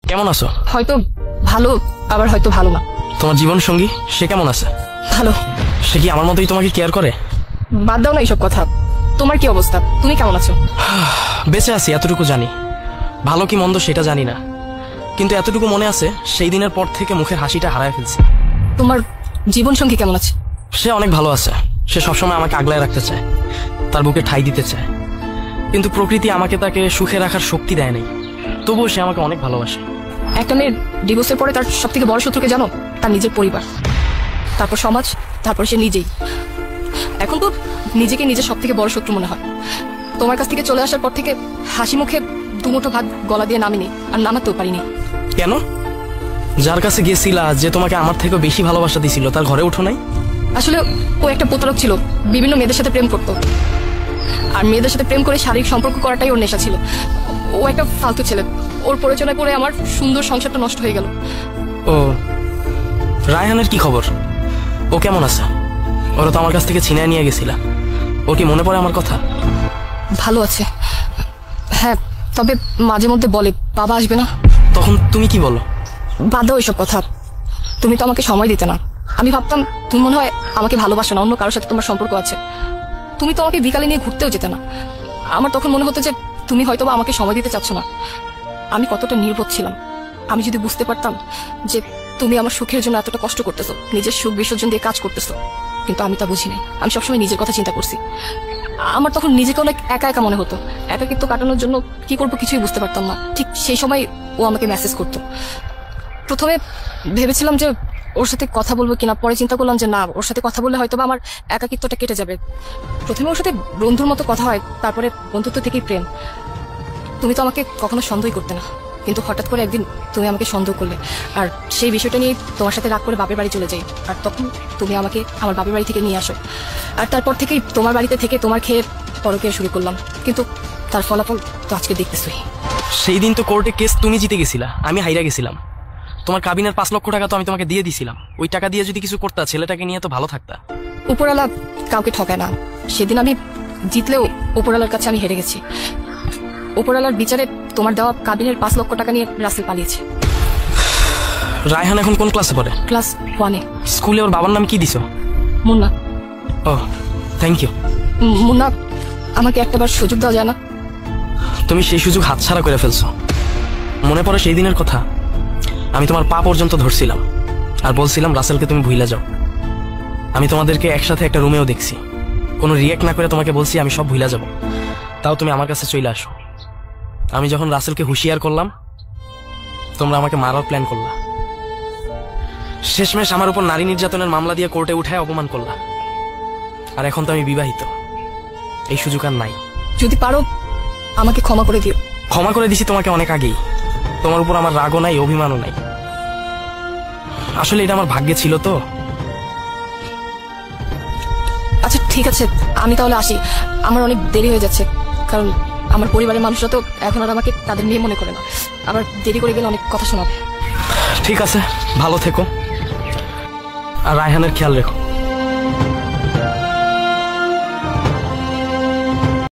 কেমন আছো? হয়তো ভালো, আবার হয়তো ভালো না। তোমার জীবন সঙ্গী সে কেমন আছে? ভালো। সে কি আমার মতোই তোমাকে কেয়ার করে? বাদ দাও না এইসব কথা। তোমার কি অবস্থা? তুমি কেমন আছো? বেঁচে আছি এতটুকু জানি, ভালো কি মন্দ সেটা জানি না, কিন্তু এতটুকু মনে আছে সেই দিনের পর থেকে মুখের হাসিটা হারায় ফেলছি। তোমার জীবন সঙ্গী কেমন আছে? সে অনেক ভালো আছে। সে সবসময় আমাকে আগলায় রাখতে চায়, তার বুকে ঠাঁই দিতে চায়, কিন্তু প্রকৃতি আমাকে তাকে সুখে রাখার শক্তি দেয় নাই। তবুও সে আমাকে অনেক ভালোবাসে। একটা মেয়ের ডিভোর্সের পরে তার সব থেকে বড় শত্রুকে জানো? তার নিজের পরিবার, তারপর সমাজ, তারপর সে নিজেই। এখন তো নিজেকে নিজের সব থেকে বড় শত্রু মনে হয়। তোমার কাছ থেকে চলে আসার পর থেকে হাসি মুখে দুমুঠো ভাত গলা দিয়ে নামিনি, আর নামাতেও পারিনি। কেন? যার কাছে গেছিলা, যে তোমাকে আমার থেকে বেশি ভালোবাসা দিছিল, তার ঘরে উঠো নাই? আসলে ও একটা প্রতারক ছিল, বিভিন্ন মেয়েদের সাথে প্রেম করতো, আর মেয়েদের সাথে প্রেম করে শারীরিক সম্পর্ক করাটাই ওর নেশা ছিল। ও একটা ফালতু ছেলে, ওর প্ররোচনায় পড়ে আমার সুন্দর সংসারটা নষ্ট হয়ে গেল। ও, রায়হানের কি খবর? ও কেমন আছে? ওরা তো আমার কাছ থেকে ছিনায় নিয়ে গেছিলা। ওর কি মনে পড়ে আমার কথা? ভালো আছে, হ্যাঁ, তবে মাঝে মধ্যে বলে বাবা আসবে না। তখন তুমি কি বলো? বাদ দাও এসব কথা। তুমি তো আমাকে সময় দিতে না। আমি ভাবতাম তুমি মনে হয় আমাকে ভালোবাসো না, অন্য কারোর সাথে তোমার সম্পর্ক আছে। তুমি তো আমাকে বিকালে নিয়ে ঘুরতেও যেতে না। আমার তখন মনে হতো যে তুমি হয়তো বা আমাকে সময় দিতে চাচ্ছ না। আমি কতটা নির্বোধ ছিলাম। আমি যদি বুঝতে পারতাম যে তুমি আমার সুখের জন্য এতটা কষ্ট করতেছো, নিজের সুখ বিসর্জন দিয়ে কাজ করতেছো, কিন্তু আমি তা বুঝিনি। আমি সবসময় নিজের কথা চিন্তা করছি। আমার তখন নিজেকে অনেক একা একা মনে হতো। একাকিত্ব কাটানোর জন্য কি করবো কিছুই বুঝতে পারতাম না। ঠিক সেই সময় ও আমাকে মেসেজ করতো। প্রথমে ভেবেছিলাম যে ওর সাথে কথা বলবো কিনা, পরে চিন্তা করলাম যে না, ওর সাথে কথা বললে হয়তো বা আমার একাকিত্বটা কেটে যাবে। প্রথমে ওর সাথে বন্ধুর মতো কথা হয়, তারপরে বন্ধুত্ব থেকেই প্রেম। তুমি তো আমাকে কখনো সন্দেহই করতে না, কিন্তু হঠাৎ করে একদিন তুমি আমাকে সন্দেহ করলে, আর সেই বিষয়টা নিয়ে তোমার সাথে রাগ করে বাপের বাড়ি চলে যাই। আর তখন তুমি আমাকে আমার বাপের বাড়ি থেকে নিয়ে আসো, আর তারপর থেকেই তোমার বাড়িতে থেকে তোমার খেয়ে পরকীয়া শুরু করলাম। কিন্তু তার ফলাফল তো আজকে দেখতেছই। সেই দিন তো কোর্টে কেস তুমি জিতে গেছিলা, আমি হাইরা গেছিলাম। তোমার কাবিনের 5 লক্ষ টাকা তো আমি তোমাকে দিয়ে দিছিলাম। ওই টাকা দিয়ে যদি কিছু করতা, ছেলেটাকে নিয়ে তো ভালো থাকতা। উপরওয়ালা কাউকে ঠকায় না। সেদিন আমি জিতলেও উপরওয়ালার কাছে আমি হেরে গেছি। উপরওয়ালার বিচারে তোমার দেওয়া কাবিনের 5 লক্ষ টাকা নিয়ে রাসেল পালিয়েছে। রায়হান এখন কোন ক্লাসে পড়ে? ক্লাস 1-এ। স্কুলে ওর বাবার নাম কি দিছো? মুন্না। ও, থ্যাংক ইউ। মুন্না, আমাকে একটাবার সুযোগ দেওয়া যায় না? তুমি সেই সুযোগ হাতছাড়া করে ফেলছো। মনে পড়ে সেই দিনের কথা? আমি তোমার পা পর্যন্ত ধরছিলাম আর বলছিলাম রাসেলকে তুমি ভুইলা যাও। আমি তোমাদেরকে একসাথে একটা রুমেও দেখছি, কোনো রিয়েক্ট না করে তোমাকে বলছি আমি সব ভুইলা যাব, তাও তুমি আমার কাছে চলে আসো। আমি যখন রাসেলকে হুঁশিয়ার করলাম, তোমরা আমাকে মারার প্ল্যান করলা। শেষমেশ আমার উপর নারী নির্যাতনের মামলা দিয়ে কোর্টে উঠায় অপমান করলা। আর এখন তো আমি বিবাহিত, এই সুযোগ আর নাই। যদি পারো আমাকে ক্ষমা করে দিও। ক্ষমা করে দিছি তোমাকে অনেক আগেই। তোমার উপর আমার রাগও নাই, অভিমানও নাই। আসলে এটা আমার ভাগ্যে ছিল তো। আচ্ছা ঠিক আছে, আমি তাহলে আসি। আমার অনেক দেরি হয়ে যাচ্ছে, কারণ আমার পরিবারের মানুষরা তো এখন আর আমাকে তাদের মেয়ে মনে করে না। আবার দেরি করে গেলে অনেক কথা শোনাবে। ঠিক আছে, ভালো থেকো আর রায়হানের খেয়াল রেখো।